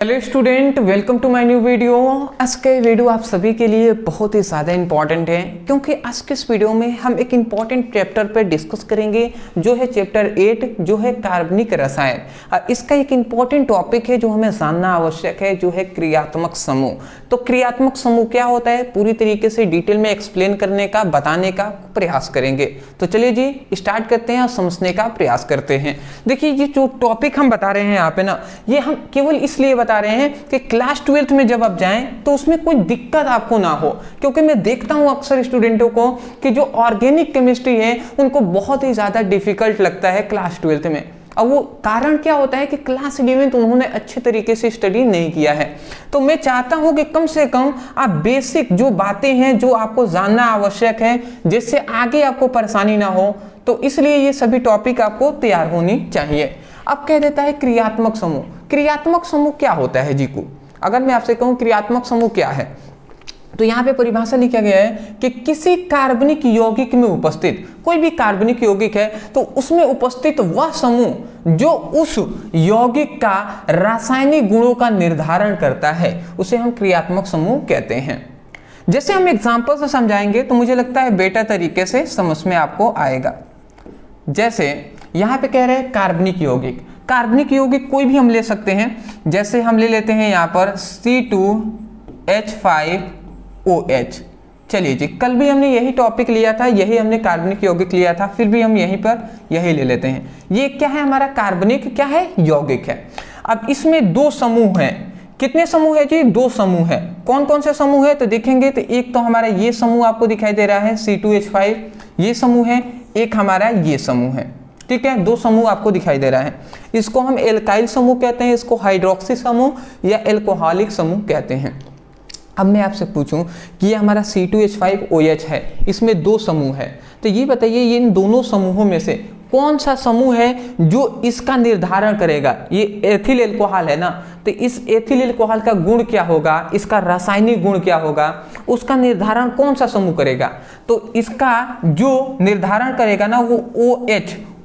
Hello student, welcome to my new video. आज के video आप सभी के लिए बहुत ही ज़्यादा इंपॉर्टेंट है क्योंकि आज के इस वीडियो में हम एक इंपॉर्टेंट चैप्टर पर डिस्कस करेंगे जो है चैप्टर 8 जो है कार्बनिक रसायन। और इसका एक इंपॉर्टेंट टॉपिक है जो हमें जानना आवश्यक है जो है क्रियात्मक समूह। तो क्रियात्मक समूह क्या होता है पूरी तरीके से डिटेल में एक्सप्लेन करने का बताने का प्रयास करेंगे। तो चलिए जी स्टार्ट करते हैं और समझने का प्रयास करते हैं। देखिए ये जो टॉपिक हम बता रहे हैं यहाँ पे ना, ये हम केवल इसलिए बता रहे हैं कि क्लास 12th में जब आप जाएं तो उसमें कोई दिक्कत आपको ना हो, क्योंकि मैं देखता हूं अक्सर स्टूडेंटों को कि जो ऑर्गेनिक केमिस्ट्री है उनको बहुत ही ज्यादा डिफिकल्ट लगता है क्लास 12th में। अब वो कारण क्या होता है कि क्लास 11th उन्होंने अच्छे तरीके से स्टडी नहीं किया है। तो मैं चाहता हूं कि कम से कम आप बेसिक जो बातें हैं जो आपको जानना आवश्यक है जिससे आगे आपको परेशानी ना हो, तो इसलिए ये सभी टॉपिक आपको तैयार होनी चाहिए। अब कह देता है क्रियात्मक समूह। क्रियात्मक समूह क्या होता है जी को, अगर मैं आपसे कहूं क्रियात्मक समूह क्या है, तो यहाँ पे परिभाषा लिखा गया है कि किसी कार्बनिक यौगिक में उपस्थित कोई भी कार्बनिक यौगिक है तो उसमें उपस्थित वह समूह जो उस यौगिक का रासायनिक गुणों का निर्धारण करता है उसे हम क्रियात्मक समूह कहते हैं। जैसे हम एग्जाम्पल से समझाएंगे तो मुझे लगता है बेटर तरीके से समझ में आपको आएगा। जैसे यहाँ पे कह रहे हैं कार्बनिक यौगिक। कार्बनिक यौगिक कोई भी हम ले सकते हैं, जैसे हम ले लेते हैं यहाँ पर C2H5OH। चलिए जी, कल भी हमने यही टॉपिक लिया था, यही हमने कार्बनिक यौगिक लिया था, फिर भी हम यहीं पर यही ले लेते हैं। ये क्या है हमारा कार्बनिक क्या है यौगिक है। अब इसमें दो समूह हैं। कितने समूह है जी? दो समूह है। कौन कौन से समूह है तो देखेंगे तो एक तो हमारा ये समूह आपको दिखाई दे रहा है C2H5, ये समूह है। एक हमारा ये समूह है, ठीक है, दो समूह आपको दिखाई दे रहा है। इसको हम एल्काइल समूह कहते हैं, इसको हाइड्रोक्सी समूह या एल्कोहलिक समूह कहते हैं। अब मैं आपसे पूछूं कि ये हमारा C2H5OH है, इसमें दो समूह है, तो ये बताइए ये इन दोनों समूहों में से कौन सा समूह है जो इसका निर्धारण करेगा। ये एथिल एल्कोहल है ना, तो इस एथिल एल्कोहल का गुण क्या होगा, इसका रासायनिक गुण क्या होगा, उसका निर्धारण कौन सा समूह करेगा। तो इसका जो निर्धारण करेगा ना वो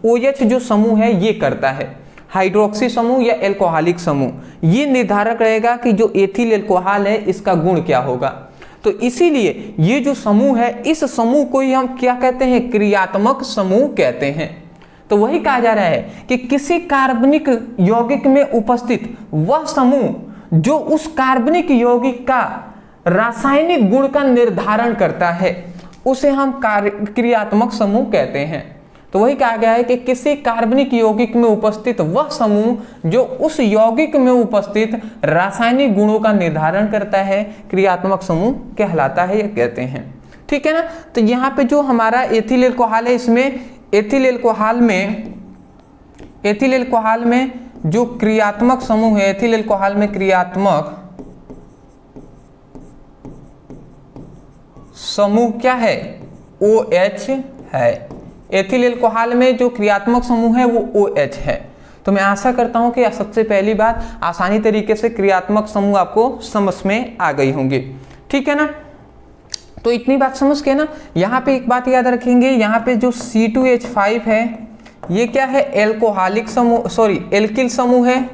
OH जो समूह है ये करता है। हाइड्रोक्सी समूह या एल्कोहलिक समूह ये निर्धारण करेगा कि जो एथिल एल्कोहल है इसका गुण क्या होगा। तो इसीलिए ये जो समूह है इस समूह को ही हम क्या कहते हैं, क्रियात्मक समूह कहते हैं। तो वही कहा जा रहा है कि किसी कार्बनिक यौगिक में उपस्थित वह समूह जो उस कार्बनिक यौगिक का रासायनिक गुण का निर्धारण करता है उसे हम क्रियात्मक समूह कहते हैं। तो वही कहा गया है कि किसी कार्बनिक यौगिक में उपस्थित वह समूह जो उस यौगिक में उपस्थित रासायनिक गुणों का निर्धारण करता है क्रियात्मक समूह कहलाता है या कहते हैं, ठीक है ना। तो यहाँ पे जो हमारा एथिल एल्कोहल है, इसमें एथिल एल्कोहल में जो क्रियात्मक समूह है, एथिल एल्कोहल में क्रियात्मक समूह क्या है, OH है। एथिल एल्कोहल में जो क्रियात्मक समूह है वो OH है। तो मैं आशा करता हूं कि सबसे पहली बात आसानी तरीके से क्रियात्मक समूह आपको समझ में आ गई होंगी, ठीक है ना। तो इतनी बात समझ के ना, यहाँ पे एक बात याद रखेंगे, यहाँ पे जो C2H5 है ये क्या है, एल्कोहलिक समूह, सॉरी एल्किल समूह है,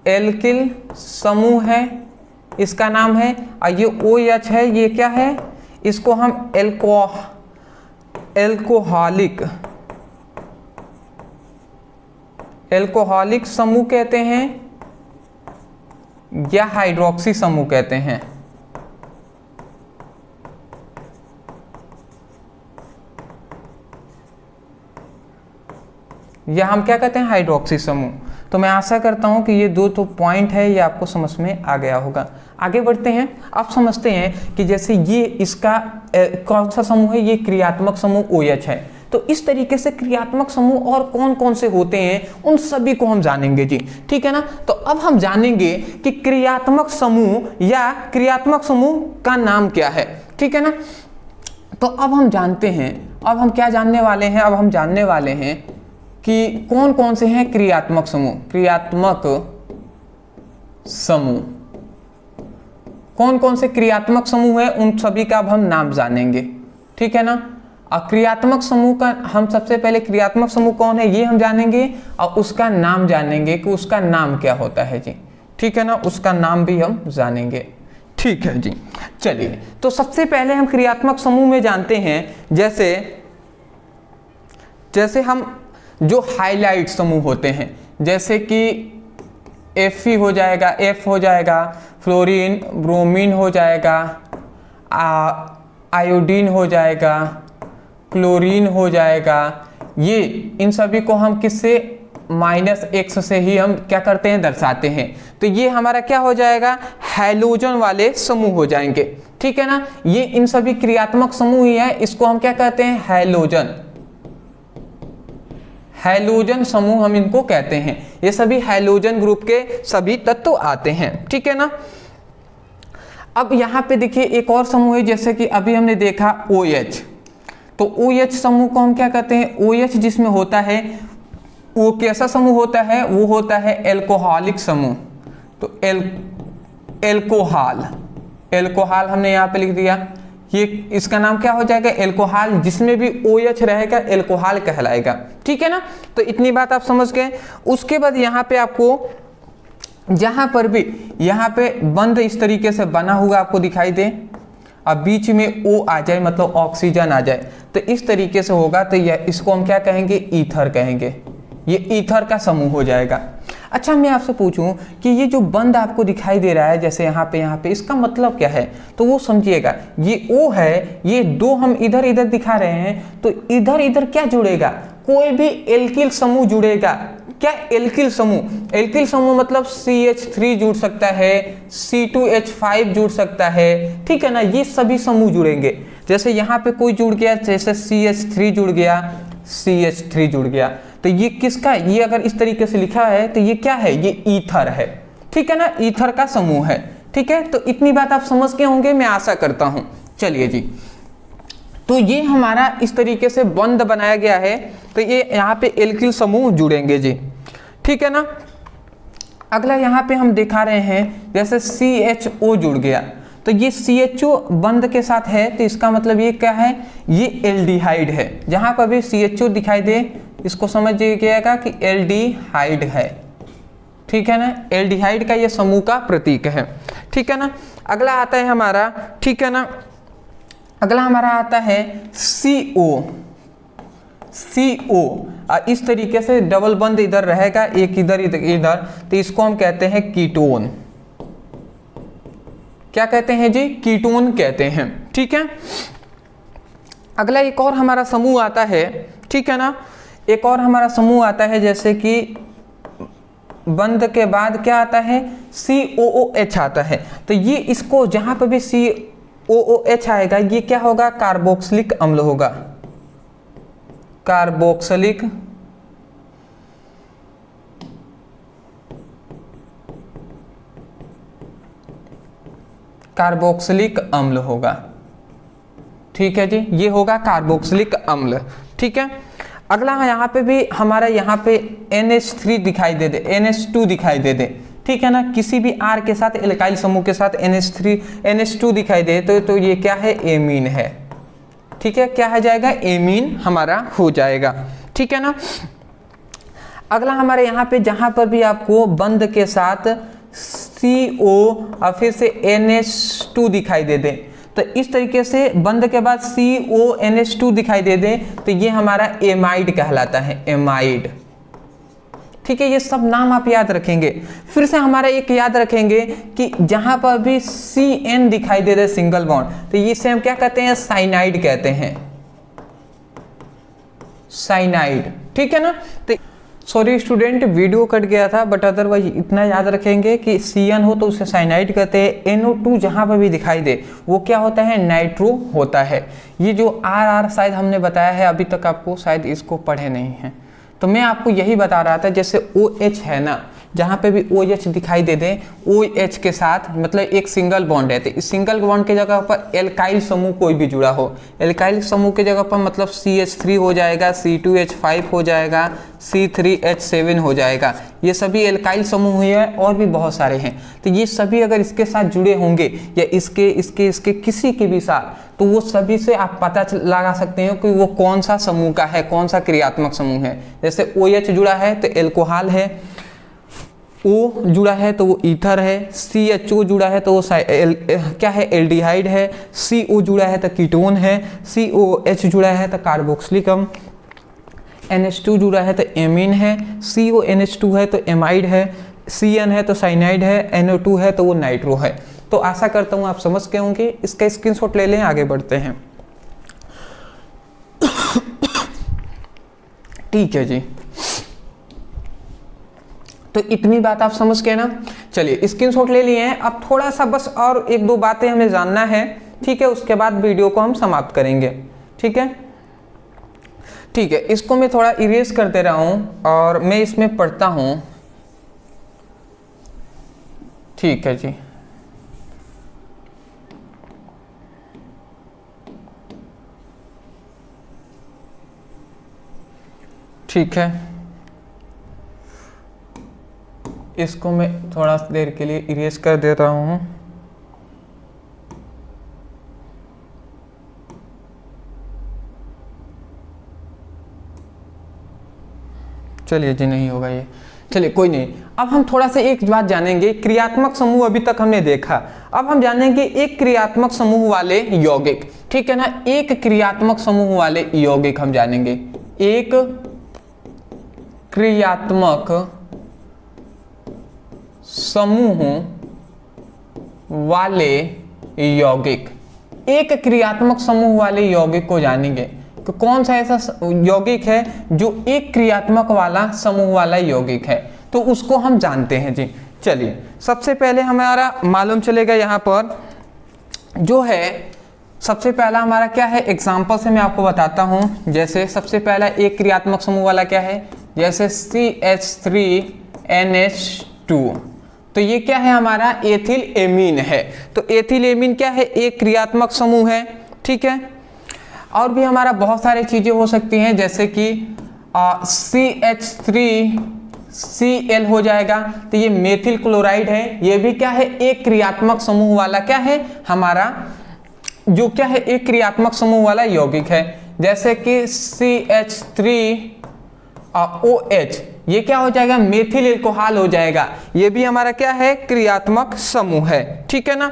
एल्किल समूह है इसका नाम है। और ये OH है ये क्या है, इसको हम एल्कोहलिक समूह कहते हैं या हाइड्रोक्सी समूह कहते हैं। या हम क्या कहते हैं, हाइड्रोक्सी समूह। तो मैं आशा करता हूं कि ये दो तो पॉइंट है ये आपको समझ में आ गया होगा। आगे बढ़ते हैं, अब समझते हैं कि जैसे ये इसका कौन सा समूह है, ये क्रियात्मक समूह OH है। तो इस तरीके से क्रियात्मक समूह और कौन कौन से होते हैं उन सभी को हम जानेंगे जी, ठीक है ना। तो अब हम जानेंगे कि क्रियात्मक समूह या क्रियात्मक समूह का नाम क्या है, ठीक है ना। तो अब हम जानते हैं, अब हम क्या जानने वाले हैं, अब हम जानने वाले हैं कि कौन कौन से हैं क्रियात्मक समूह। क्रियात्मक समूह कौन कौन से क्रियात्मक समूह है उन सभी का अब हम नाम जानेंगे, ठीक है ना। क्रियात्मक समूह का हम सबसे पहले क्रियात्मक समूह कौन है ये हम जानेंगे और उसका नाम जानेंगे कि उसका नाम क्या होता है जी, ठीक है ना, उसका नाम भी हम जानेंगे। ठीक है जी, चलिए तो सबसे पहले हम क्रियात्मक समूह में जानते हैं, जैसे हम जो हाइलाइट समूह होते हैं, जैसे कि Fe हो जाएगा, F हो जाएगा, फ्लोरीन ब्रोमीन हो जाएगा, आयोडीन हो जाएगा, क्लोरीन हो जाएगा, ये इन सभी को हम किससे -x से ही हम क्या करते हैं, दर्शाते हैं। तो ये हमारा क्या हो जाएगा, हैलोजन वाले समूह हो जाएंगे। ठीक है ना, ये इन सभी क्रियात्मक समूह ही है, इसको हम क्या कहते हैं, हैलोजन। हैलोजन समूह हम इनको कहते हैं। ये सभी हैलोजन ग्रुप के सभी तत्व आते हैं। ठीक है ना। अब यहाँ पे देखिए एक और समूह है, जैसे कि अभी हमने देखा OH। तो OH समूह को हम क्या कहते हैं, OH जिसमें होता है वो कैसा समूह होता है, वो होता है एल्कोहलिक समूह। तो एल्कोहल हमने यहाँ पे लिख दिया, ये इसका नाम क्या हो जाएगा, एल्कोहल। जिसमें भी OH रहेगा एल्कोहल कहलाएगा। ठीक है ना, तो इतनी बात आप समझ गए। उसके बाद यहाँ पे आपको जहाँ पर भी यहाँ पे बंद इस तरीके से बना हुआ आपको दिखाई दे, अब बीच में O आ जाए, मतलब ऑक्सीजन आ जाए, तो इस तरीके से होगा, तो यह इसको हम क्या कहेंगे, ईथर कहेंगे। ये ईथर का समूह हो जाएगा। अच्छा, मैं आपसे पूछूं कि ये जो बंद आपको दिखाई दे रहा है, जैसे यहाँ पे इसका मतलब क्या है, तो वो समझिएगा। ये O है, ये दो हम इधर इधर दिखा रहे हैं, तो इधर इधर क्या जुड़ेगा, कोई भी एल्किल समूह जुड़ेगा। क्या, एल्किल समूह। एल्किल समूह मतलब CH3 जुड़ सकता है, C2H5 जुड़ सकता है। ठीक है ना, ये सभी समूह जुड़ेंगे। जैसे यहाँ पे कोई जुड़ गया, जैसे CH3 जुड़ गया, CH3 जुड़ गया, तो ये किसका, ये अगर इस तरीके से लिखा है तो ये क्या है, ये ईथर है। ठीक है ना, ईथर का समूह है। ठीक है, तो इतनी बात आप समझ के होंगे, मैं आशा करता हूं। चलिए जी, तो ये हमारा इस तरीके से बंद बनाया गया है, तो ये यहाँ पे एल्किल समूह जुड़ेंगे जी। ठीक है ना। अगला यहाँ पे हम दिखा रहे हैं, जैसे CHO जुड़ गया, तो ये CHO बंद के साथ है, तो इसका मतलब ये क्या है, ये एल्डिहाइड है। जहाँ पर भी CHO दिखाई दे, इसको समझिएगा कि एल्डिहाइड है। ठीक है ना, एल्डिहाइड का ये समूह का प्रतीक है। ठीक है ना। अगला आता है हमारा, ठीक है ना, अगला हमारा आता है CO। इस तरीके से डबल बंद इधर रहेगा, एक इधर इधर, तो इसको हम कहते हैं कीटोन। क्या कहते हैं जी, कीटोन कहते हैं। ठीक है। अगला एक और हमारा समूह आता है, ठीक है ना, एक और हमारा समूह आता है, जैसे कि बंद के बाद क्या आता है, COOH आता है। तो ये इसको जहां पर भी COOH आएगा, ये क्या होगा, कार्बोक्सिलिक अम्ल होगा। कार्बोक्सिलिक अम्ल होगा। ठीक है जी, ये होगा कार्बोक्सिलिक अम्ल। ठीक है। अगला यहाँ पे भी हमारा यहाँ पे NH3 दिखाई दे दे, NH2 दिखाई दे दे। ठीक है ना, किसी भी R के साथ, एल्काइल समूह के साथ NH2 दिखाई दे, तो ये क्या है, एमीन है। ठीक है, क्या है जाएगा, एमीन हमारा हो जाएगा। ठीक है ना। अगला हमारे यहाँ पे जहाँ पर भी आपको बंद के साथ CO और फिर से NH2 दिखाई दे दे, तो इस तरीके से बंद के बाद CONH2 दिखाई दे दे, तो ये हमारा एमाइड कहलाता है, एमाइड। ठीक है, ये सब नाम आप याद रखेंगे। फिर से हमारा एक याद रखेंगे कि जहां पर भी CN दिखाई दे दे सिंगल बॉन्ड, तो ये से हम क्या कहते हैं, साइनाइड कहते हैं, साइनाइड। ठीक है ना। तो सॉरी स्टूडेंट, वीडियो कट गया था, बट अदरवाइज इतना याद रखेंगे कि CN हो तो उसे साइनाइड कहते हैं। NO2 जहाँ पर भी दिखाई दे वो क्या होता है, नाइट्रो होता है। ये जो RR शायद हमने बताया है, अभी तक आपको शायद इसको पढ़े नहीं हैं, तो मैं आपको यही बता रहा था। जैसे OH है ना, जहाँ पे भी OH दिखाई दे दे, OH के साथ मतलब एक सिंगल बॉन्ड है, तो इस सिंगल बॉन्ड के जगह पर एल्काइल समूह कोई भी जुड़ा हो, एल्काइल समूह के जगह पर मतलब CH3 हो जाएगा, C2H5 हो जाएगा, C3H7 हो जाएगा। ये सभी एल्काइल समूह ही है, और भी बहुत सारे हैं। तो ये सभी अगर इसके साथ जुड़े होंगे या इसके किसी के भी साथ, तो वो सभी से आप पता लगा सकते हैं कि वो कौन सा समूह का है, कौन सा क्रियात्मक समूह है। जैसे OH जुड़ा है तो एल्कोहल है, O जुड़ा है तो वो ईथर है, CHO जुड़ा है तो वो क्या है, एल्डिहाइड है, CO जुड़ा है तो कीटोन है, COH जुड़ा है तो कार्बोक्सिलिक, NH2 जुड़ा है तो एमीन है, CONH2 है तो एमाइड है, CN है तो साइनाइड है, NO2 है तो वो नाइट्रो है। तो आशा करता हूँ आप समझ गए होंगे। इसका स्क्रीनशॉट ले लें, आगे बढ़ते हैं। ठीक है जी, तो इतनी बात आप समझ गए ना। चलिए स्क्रीनशॉट ले लिए हैं, अब थोड़ा सा बस और एक दो बातें हमें जानना है, ठीक है, उसके बाद वीडियो को हम समाप्त करेंगे। ठीक है, ठीक है, इसको मैं थोड़ा इरेज कर दे रहा हूं और मैं इसमें पढ़ता हूं। ठीक है जी, ठीक है, इसको मैं थोड़ा देर के लिए इरेज कर दे रहा हूं। चलिए जी, नहीं होगा ये, चलिए कोई नहीं। अब हम थोड़ा सा एक बात जानेंगे, क्रियात्मक समूह अभी तक हमने देखा, अब हम जानेंगे एक क्रियात्मक समूह वाले यौगिक। ठीक है ना, एक क्रियात्मक समूह वाले यौगिक हम जानेंगे, एक क्रियात्मक समूह वाले यौगिक, एक क्रियात्मक समूह वाले यौगिक को जानेंगे कि कौन सा ऐसा यौगिक है जो एक क्रियात्मक वाला समूह वाला यौगिक है, तो उसको हम जानते हैं जी। चलिए सबसे पहले हमारा मालूम चलेगा यहाँ पर जो है, सबसे पहला हमारा क्या है, एग्जाम्पल से मैं आपको बताता हूँ। जैसे सबसे पहला एक क्रियात्मक समूह वाला क्या है, जैसे CH3NH2, तो ये क्या है हमारा, एथिल एमीन है। तो एथिल एमीन क्या है, एक क्रियात्मक समूह है। ठीक है, और भी हमारा बहुत सारी चीजें हो सकती हैं, जैसे कि CH3Cl हो जाएगा, तो ये मेथिल क्लोराइड है, ये भी क्या है, एक क्रियात्मक समूह वाला क्या है हमारा, जो क्या है, एक क्रियात्मक समूह वाला यौगिक है। जैसे कि CH3OH, ये क्या हो जाएगा, मेथिल एल्कोहल हो जाएगा, ये भी हमारा क्या है, क्रियात्मक समूह है। ठीक है ना,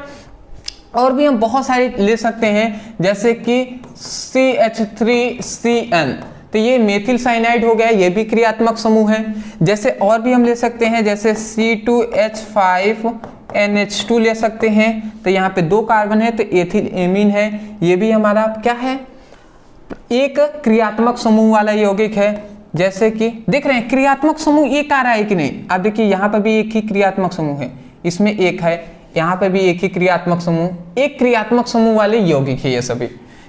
और भी हम बहुत सारे ले सकते हैं, जैसे कि CH3CN, तो ये मेथिल साइनाइड हो गया, ये भी क्रियात्मक समूह है। जैसे और भी हम ले सकते हैं, जैसे C2H5NH2 ले सकते हैं, तो यहाँ पे 2 कार्बन है, तो एथिल एमीन है, ये भी हमारा क्या है, एक क्रियात्मक समूह वाला यौगिक है। जैसे कि देख रहे हैं क्रियात्मक समूह एक आ रहा है कि नहीं, अब देखिए यहाँ पर भी एक ही क्रियात्मक समूह है, इसमें एक है, यहाँ पे भी एक ही क्रियात्मक समूह, एक क्रियात्मक समूह वाले यौगिक है ये सभी।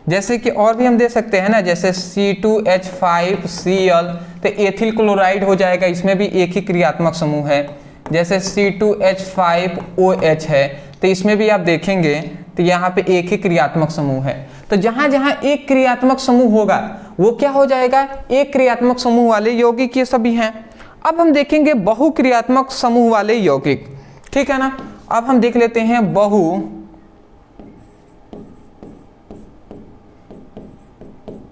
जैसे कि और भी हम दे सकते हैं ना, जैसे C2H5Cl, तो एथिल क्लोराइड हो जाएगा, इसमें भी एक ही क्रियात्मक समूह है। जैसे C2H5OH है, तो इसमें भी आप देखेंगे तो यहाँ पे एक ही क्रियात्मक समूह है। तो जहाँ जहाँ एक क्रियात्मक समूह होगा वो क्या हो जाएगा, एक क्रियात्मक समूह वाले यौगिक ये सभी हैं। अब हम देखेंगे बहुक्रियात्मक समूह वाले यौगिक। ठीक है ना, अब हम देख लेते हैं बहु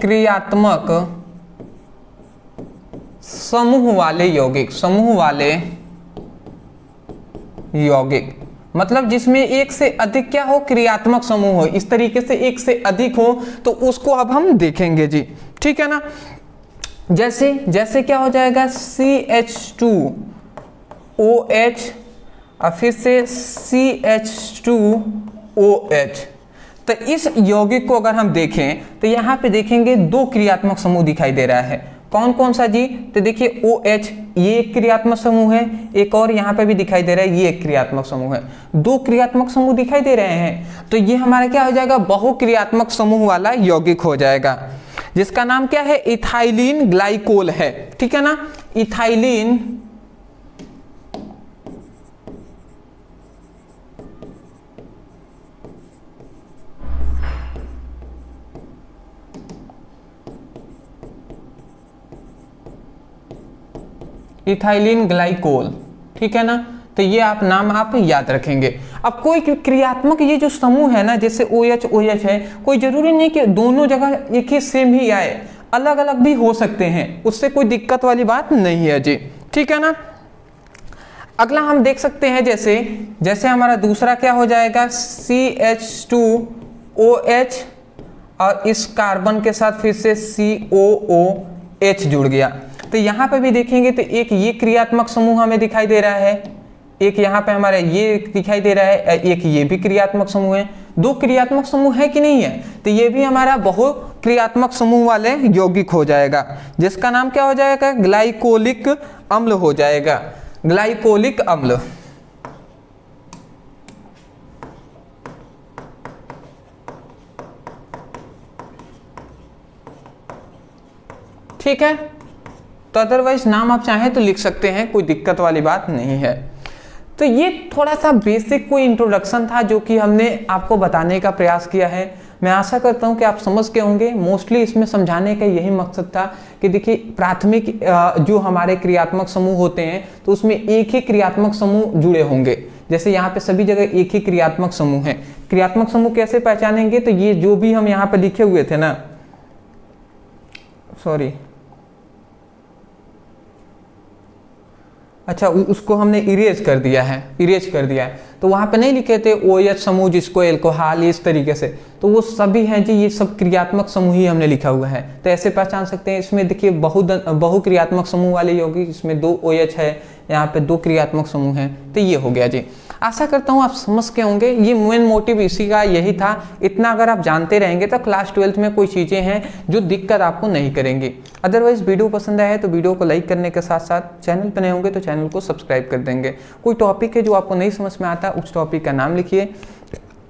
क्रियात्मक समूह वाले यौगिक, समूह वाले यौगिक मतलब जिसमें एक से अधिक क्या हो, क्रियात्मक समूह हो, इस तरीके से एक से अधिक हो, तो उसको अब हम देखेंगे जी। ठीक है ना, जैसे जैसे क्या हो जाएगा, CH2OH और फिर से CH2OH। तो इस यौगिक को अगर हम देखें तो यहाँ पे देखेंगे 2 क्रियात्मक समूह दिखाई दे रहा है। कौन कौन सा जी, तो देखिए OH ये एक क्रियात्मक समूह है, एक और यहाँ पे भी दिखाई दे रहा है, ये एक क्रियात्मक समूह है। 2 क्रियात्मक समूह दिखाई दे रहे हैं, तो ये हमारा क्या हो जाएगा, बहुक्रियात्मक समूह वाला यौगिक हो जाएगा, जिसका नाम क्या है, इथाइलिन ग्लाइकोल है। ठीक है ना, इथाइलिन इथाइलिन ग्लाइकोल। ठीक है ना, तो ये आप नाम आप याद रखेंगे। अब कोई क्रियात्मक ये जो समूह है ना, जैसे OH OH है, कोई जरूरी नहीं कि दोनों जगह एक ही सेम ही आए, अलग अलग भी हो सकते हैं, उससे कोई दिक्कत वाली बात नहीं है जी। ठीक है ना, अगला हम देख सकते हैं जैसे हमारा दूसरा क्या हो जाएगा, CH2OH और इस कार्बन के साथ फिर से COOH जुड़ गया। तो यहाँ पे भी देखेंगे तो एक ये क्रियात्मक समूह हमें दिखाई दे रहा है, एक यहाँ पे हमारा ये दिखाई दे रहा है, एक ये भी क्रियात्मक समूह है। दो क्रियात्मक समूह है कि नहीं है, तो ये भी हमारा बहु क्रियात्मक समूह वाले यौगिक हो जाएगा, जिसका नाम क्या हो जाएगा, ग्लाइकोलिक अम्ल हो जाएगा, ग्लाइकोलिक अम्ल। ठीक है, तो अदरवाइज नाम आप चाहें तो लिख सकते हैं, कोई दिक्कत वाली बात नहीं है। तो ये थोड़ा सा बेसिक कोई इंट्रोडक्शन था जो कि हमने आपको बताने का प्रयास किया है। मैं आशा करता हूं कि आप समझ के होंगे। मोस्टली इसमें समझाने का यही मकसद था कि देखिए प्राथमिक जो हमारे क्रियात्मक समूह होते हैं तो उसमें एक ही क्रियात्मक समूह जुड़े होंगे। जैसे यहाँ पे सभी जगह एक ही क्रियात्मक समूह है। क्रियात्मक समूह कैसे पहचानेंगे, तो ये जो भी हम यहाँ पे लिखे हुए थे ना, सॉरी, अच्छा उसको हमने इरेज कर दिया है, तो वहाँ पे नहीं लिखे थे OH समूह जिसको एल्कोहल, इस तरीके से, तो वो सभी हैं जी, ये सब क्रियात्मक समूह ही हमने लिखा हुआ है। तो ऐसे पहचान सकते हैं। इसमें देखिए बहु क्रियात्मक समूह वाले यौगिक, इसमें 2 OH है, यहाँ पे 2 क्रियात्मक समूह हैं, तो ये हो गया जी। आशा करता हूँ आप समझ के होंगे। ये मेन मोटिव इसी का यही था। इतना अगर आप जानते रहेंगे तो क्लास 12th में कोई चीज़ें हैं जो दिक्कत आपको नहीं करेंगी। अदरवाइज वीडियो पसंद आया है तो वीडियो को लाइक करने के साथ साथ चैनल पर नए होंगे तो चैनल को सब्सक्राइब कर देंगे। कोई टॉपिक है जो आपको नहीं समझ में आता, उस टॉपिक का नाम लिखिए,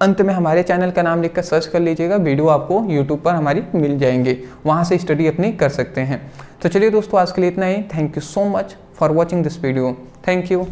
अंत में हमारे चैनल का नाम लिखकर सर्च कर लीजिएगा। वीडियो आपको यूट्यूब पर हमारी मिल जाएंगे, वहाँ से स्टडी अपनी कर सकते हैं। तो चलिए दोस्तों, आज के लिए इतना ही। Thank you so much for watching this video. Thank you.